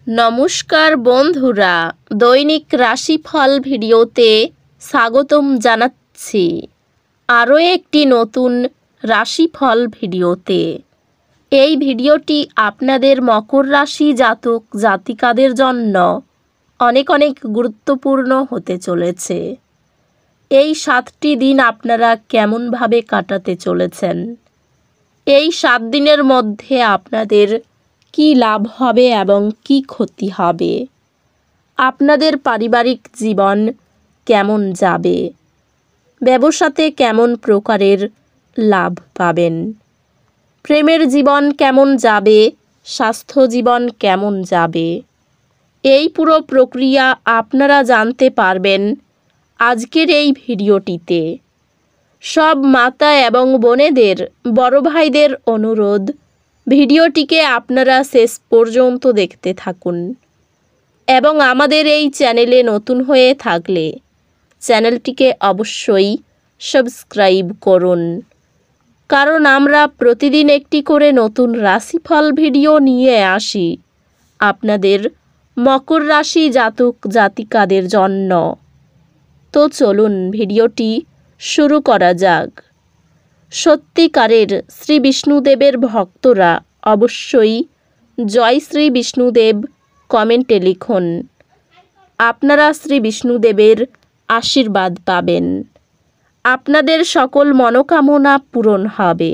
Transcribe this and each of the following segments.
নমস্কার বন্ধুরা, দৈনিক রাশিফল ভিডিওতে স্বাগতম জানাচ্ছি আরও একটি নতুন রাশিফল ভিডিওতে। এই ভিডিওটি আপনাদের মকর রাশি জাতক জাতিকাদের জন্য অনেক গুরুত্বপূর্ণ হতে চলেছে। এই 7টি দিন আপনারা কেমনভাবে কাটাতে চলেছেন, এই 7 দিনের মধ্যে আপনাদের কি লাভ হবে এবং কি ক্ষতি হবে, আপনাদের পারিবারিক জীবন কেমন যাবে, ব্যবসাতে কেমন প্রকারের লাভ পাবেন, প্রেমের জীবন কেমন যাবে, স্বাস্থ্য জীবন কেমন যাবে, এই পুরো প্রক্রিয়া আপনারা জানতে পারবেন আজকের এই ভিডিওটিতে। সব মাতা এবং বোনেদের, বড় ভাইদের অনুরোধ, ভিডিওটিকে আপনারা শেষ পর্যন্ত দেখতে থাকুন এবং আমাদের এই চ্যানেলে নতুন হয়ে থাকলে চ্যানেলটিকে অবশ্যই সাবস্ক্রাইব করুন, কারণ আমরা প্রতিদিন একটি করে নতুন রাশিফল ভিডিও নিয়ে আসি আপনাদের মকর রাশি জাতক জাতিকাদের জন্য। তো চলুন ভিডিওটি শুরু করা যাক। সত্যিকারের শ্রী বিষ্ণুদেবের ভক্তরা অবশ্যই জয় শ্রী বিষ্ণুদেব কমেন্টে লিখুন। আপনারা শ্রী বিষ্ণুদেবের আশীর্বাদ পাবেন, আপনাদের সকল মনোকামনা পূরণ হবে।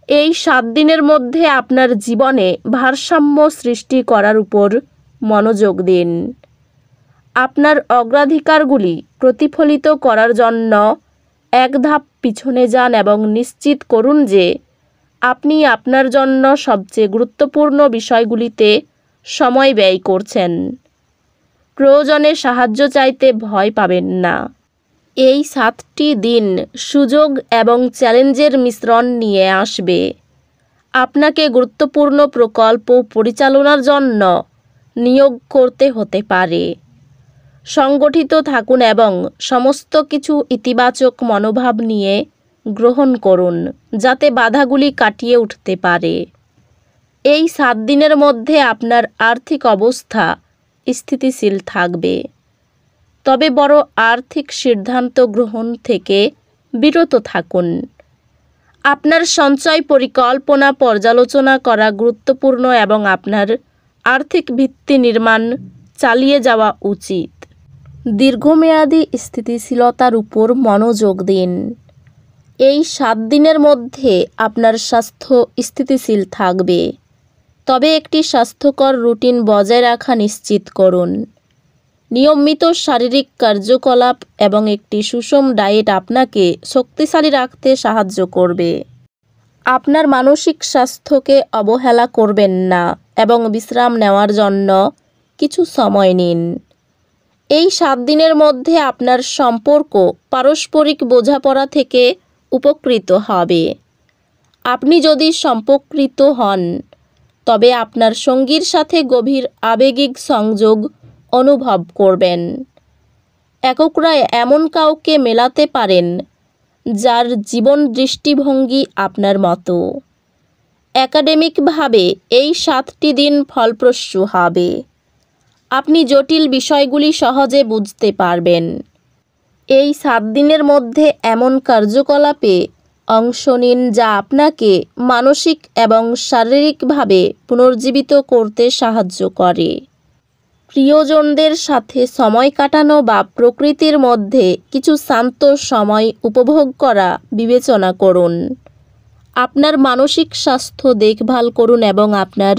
এই 7 দিনের মধ্যে আপনার জীবনে ভারসাম্য সৃষ্টি করার উপর মনোযোগ দিন। আপনার অগ্রাধিকারগুলি প্রতিফলিত করার জন্য এক ধাপ পিছনে যান এবং নিশ্চিত করুন যে আপনি আপনার জন্য সবচেয়ে গুরুত্বপূর্ণ বিষয়গুলিতে সময় ব্যয় করছেন। প্রয়োজনে সাহায্য চাইতে ভয় পাবেন না। এই 7টি দিন সুযোগ এবং চ্যালেঞ্জের মিশ্রণ নিয়ে আসবে। আপনাকে গুরুত্বপূর্ণ প্রকল্প পরিচালনার জন্য নিয়োগ করতে হতে পারে। সংগঠিত থাকুন এবং সমস্ত কিছু ইতিবাচক মনোভাব নিয়ে গ্রহণ করুন, যাতে বাধাগুলি কাটিয়ে উঠতে পারে। এই 7 দিনের মধ্যে আপনার আর্থিক অবস্থা স্থিতিশীল থাকবে, তবে বড় আর্থিক সিদ্ধান্ত গ্রহণ থেকে বিরত থাকুন। আপনার সঞ্চয় পরিকল্পনা পর্যালোচনা করা গুরুত্বপূর্ণ এবং আপনার আর্থিক ভিত্তি নির্মাণ চালিয়ে যাওয়া উচিত। দীর্ঘমেয়াদী স্থিতিশীলতার উপর মনোযোগ দিন। এই 7 দিনের মধ্যে আপনার স্বাস্থ্য স্থিতিশীল থাকবে, তবে একটি স্বাস্থ্যকর রুটিন বজায় রাখা নিশ্চিত করুন। নিয়মিত শারীরিক কার্যকলাপ এবং একটি সুষম ডায়েট আপনাকে শক্তিশালী রাখতে সাহায্য করবে। আপনার মানসিক স্বাস্থ্যকে অবহেলা করবেন না এবং বিশ্রাম নেওয়ার জন্য কিছু সময় নিন। এই 7 দিনের মধ্যে আপনার সম্পর্ক পারস্পরিক বোঝাপড়া থেকে উপকৃত হবে। আপনি যদি সম্পর্কিত হন, তবে আপনার সঙ্গীর সাথে গভীর আবেগিক সংযোগ অনুভব করবেন। এককরা এমন কাউকে মেলাতে পারেন যার জীবন দৃষ্টিভঙ্গি আপনার মতো। একাডেমিকভাবে এই 7টি দিন ফলপ্রসূ হবে। আপনি জটিল বিষয়গুলি সহজে বুঝতে পারবেন। এই 7 দিনের মধ্যে এমন কার্যকলাপে অংশ নিন যা আপনাকে মানসিক এবং শারীরিকভাবে পুনর্জীবিত করতে সাহায্য করে। প্রিয়জনদের সাথে সময় কাটানো বা প্রকৃতির মধ্যে কিছু শান্ত সময় উপভোগ করা বিবেচনা করুন। আপনার মানসিক স্বাস্থ্য দেখভাল করুন এবং আপনার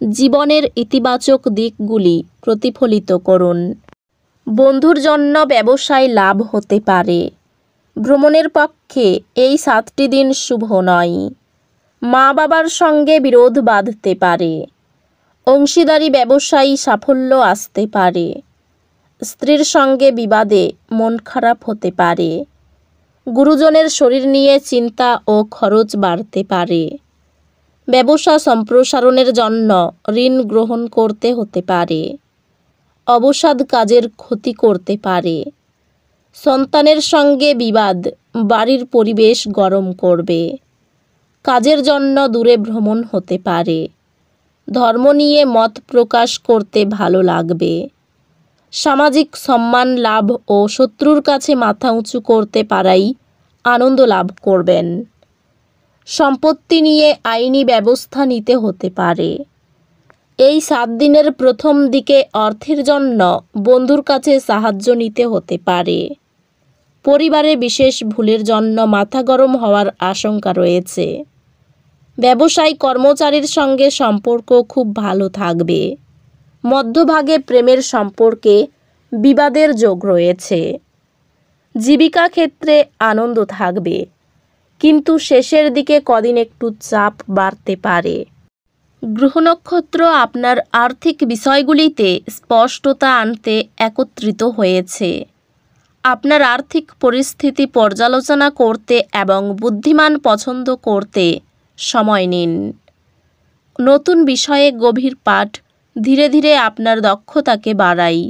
জীবনের ইতিবাচক দিকগুলি প্রতিফলিত করুন। বন্ধুর জন্য ব্যবসায় লাভ হতে পারে। ভ্রমণের পক্ষে এই 7টি দিন শুভ নয়। মা বাবার সঙ্গে বিরোধ বাঁধতে পারে। অংশীদারি ব্যবসায়ী সাফল্য আসতে পারে। স্ত্রীর সঙ্গে বিবাদে মন খারাপ হতে পারে। গুরুজনের শরীর নিয়ে চিন্তা ও খরচ বাড়তে পারে। ব্যবসা সম্প্রসারণের জন্য ঋণ গ্রহণ করতে হতে পারে। অবসাদ কাজের ক্ষতি করতে পারে। সন্তানের সঙ্গে বিবাদ বাড়ির পরিবেশ গরম করবে। কাজের জন্য দূরে ভ্রমণ হতে পারে। ধর্ম নিয়ে মত প্রকাশ করতে ভালো লাগবে। সামাজিক সম্মান লাভ ও শত্রুর কাছে মাথা উঁচু করতে পারাই আনন্দ লাভ করবেন। সম্পত্তি নিয়ে আইনি ব্যবস্থা নিতে হতে পারে। এই 7 দিনের প্রথম দিকে অর্থের জন্য বন্ধুর কাছে সাহায্য নিতে হতে পারে। পরিবারে বিশেষ ভুলের জন্য মাথা গরম হওয়ার আশঙ্কা রয়েছে। ব্যবসায়ী কর্মচারীর সঙ্গে সম্পর্ক খুব ভালো থাকবে। মধ্যভাগে প্রেমের সম্পর্কে বিবাদের যোগ রয়েছে। জীবিকা ক্ষেত্রে আনন্দ থাকবে, কিন্তু শেষের দিকে কদিন একটু চাপ বাড়তে পারে। গ্রহ নক্ষত্র আপনার আর্থিক বিষয়গুলিতে স্পষ্টতা আনতে একত্রিত হয়েছে। আপনার আর্থিক পরিস্থিতি পর্যালোচনা করতে এবং বুদ্ধিমান পছন্দ করতে সময় নিন। নতুন বিষয়ে গভীর পাঠ ধীরে ধীরে আপনার দক্ষতাকে বাড়ায়।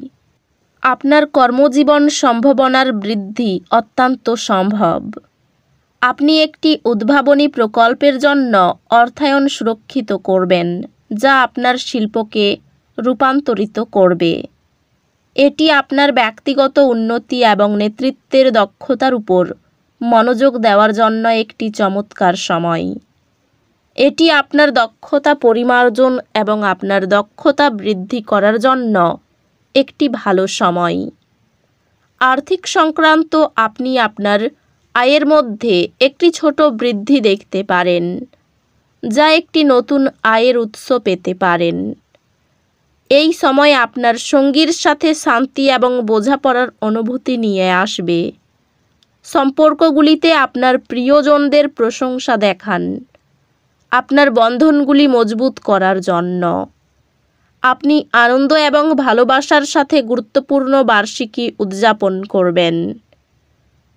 আপনার কর্মজীবন সম্ভাবনার বৃদ্ধি অত্যন্ত সম্ভব। আপনি একটি উদ্ভাবনী প্রকল্পের জন্য অর্থায়ন সুরক্ষিত করবেন, যা আপনার শিল্পকে রূপান্তরিত করবে। এটি আপনার ব্যক্তিগত উন্নতি এবং নেতৃত্বের দক্ষতার উপর মনোযোগ দেওয়ার জন্য একটি চমৎকার সময়। এটি আপনার দক্ষতা পরিমার্জন এবং আপনার দক্ষতা বৃদ্ধি করার জন্য একটি ভালো সময়। আর্থিক সংক্রান্ত আপনি আপনার আয়ের মধ্যে একটি ছোট বৃদ্ধি দেখতে পারেন, যা একটি নতুন আয়ের উৎস পেতে পারেন। এই সময় আপনার সঙ্গীর সাথে শান্তি এবং বোঝাপড়ার অনুভূতি নিয়ে আসবে। সম্পর্কগুলিতে আপনার প্রিয়জনদের প্রশংসা দেখান, আপনার বন্ধনগুলি মজবুত করার জন্য। আপনি আনন্দ এবং ভালোবাসার সাথে গুরুত্বপূর্ণ বার্ষিকী উদযাপন করবেন।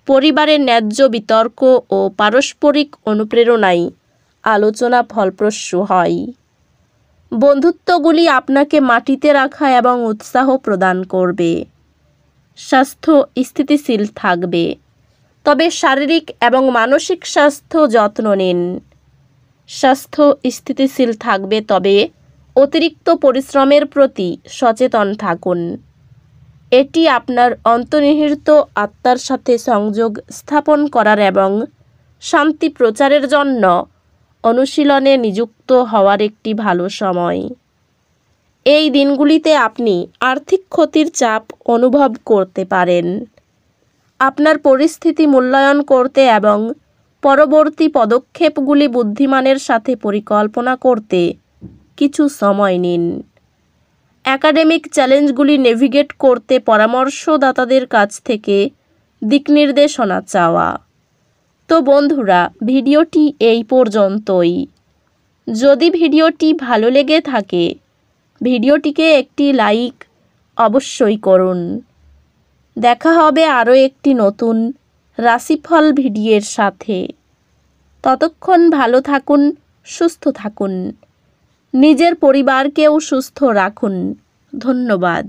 পরিবারের ন্যায্য বিতর্ক ও পারস্পরিক অনুপ্রেরণায় আলোচনা ফলপ্রসূ হয়। বন্ধুত্বগুলি আপনাকে মাটিতে রাখা এবং উৎসাহ প্রদান করবে। স্বাস্থ্য স্থিতিশীল থাকবে, তবে শারীরিক এবং মানসিক স্বাস্থ্য যত্ন নিন। স্বাস্থ্য স্থিতিশীল থাকবে, তবে অতিরিক্ত পরিশ্রমের প্রতি সচেতন থাকুন। এটি আপনার অন্তর্নিহিত আত্মার সাথে সংযোগ স্থাপন করার এবং শান্তি প্রচারের জন্য অনুশীলনে নিযুক্ত হওয়ার একটি ভালো সময়। এই দিনগুলিতে আপনি আর্থিক ক্ষতির চাপ অনুভব করতে পারেন। আপনার পরিস্থিতি মূল্যায়ন করতে এবং পরবর্তী পদক্ষেপগুলি বুদ্ধিমানের সাথে পরিকল্পনা করতে কিছু সময় নিন। একাডেমিক চ্যালেঞ্জগুলি নেভিগেট করতে পরামর্শদাতাদের কাছ থেকে দিকনির্দেশনা চাওয়া। তো বন্ধুরা, ভিডিওটি এই পর্যন্তই। যদি ভিডিওটি ভালো লেগে থাকে, ভিডিওটিকে একটি লাইক অবশ্যই করুন। দেখা হবে আরও একটি নতুন রাশিফল ভিডিওর সাথে। ততক্ষণ ভালো থাকুন, সুস্থ থাকুন, নিজের পরিবারকেও সুস্থ রাখুন। ধন্যবাদ।